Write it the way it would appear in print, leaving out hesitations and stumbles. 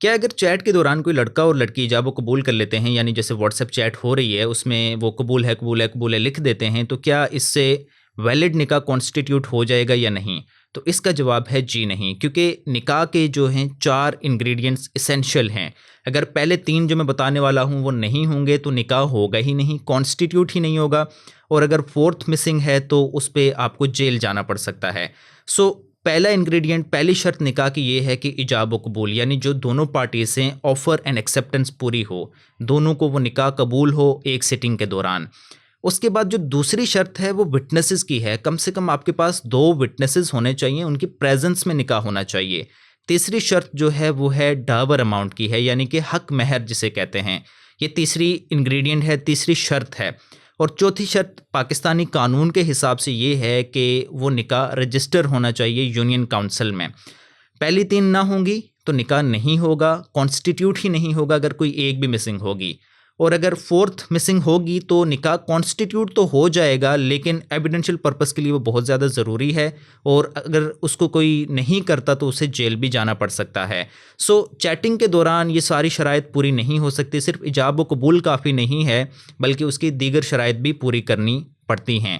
क्या अगर चैट के दौरान कोई लड़का और लड़की इजाब व कबूल कर लेते हैं, यानी जैसे व्हाट्सएप चैट हो रही है उसमें वो कबूल है कबूल है कबूल है लिख देते हैं, तो क्या इससे वैलिड निकाह कॉन्स्टिट्यूट हो जाएगा या नहीं? तो इसका जवाब है जी नहीं, क्योंकि निकाह के जो हैं 4 इंग्रेडिएंट्स एसेंशियल हैं। अगर पहले 3 जो मैं बताने वाला हूँ वो नहीं होंगे तो निकाह होगा ही नहीं, कॉन्स्टिट्यूट ही नहीं होगा। और अगर 4th मिसिंग है तो उस पे आपको जेल जाना पड़ सकता है। सो पहला इंग्रेडिएंट, पहली शर्त निकाह की ये है कि इजाब व कबूल, यानी जो दोनों पार्टीज हैं ऑफर एंड एक्सेप्टेंस पूरी हो, दोनों को वो निकाह कबूल हो एक सिटिंग के दौरान। उसके बाद जो दूसरी शर्त है वो विटनेसेस की है, कम से कम आपके पास 2 विटनेसेस होने चाहिए, उनकी प्रेजेंस में निकाह होना चाहिए। तीसरी शर्त जो है वो है डावर अमाउंट की है, यानी कि हक महर जिसे कहते हैं, ये तीसरी इंग्रेडिएंट है, तीसरी शर्त है। और चौथी शर्त पाकिस्तानी कानून के हिसाब से ये है कि वो निकाह रजिस्टर होना चाहिए यूनियन काउंसिल में। पहली 3 ना होंगी तो निकाह नहीं होगा, कॉन्स्टिट्यूट ही नहीं होगा अगर कोई एक भी मिसिंग होगी। और अगर 4th मिसिंग होगी तो निकाह कॉन्स्टिट्यूट तो हो जाएगा, लेकिन एविडेंशियल पर्पस के लिए वो बहुत ज़्यादा ज़रूरी है, और अगर उसको कोई नहीं करता तो उसे जेल भी जाना पड़ सकता है। सो चैटिंग के दौरान ये सारी शराइत पूरी नहीं हो सकती, सिर्फ इजाब व कबूल काफ़ी नहीं है, बल्कि उसकी दीगर शराइत भी पूरी करनी पड़ती हैं।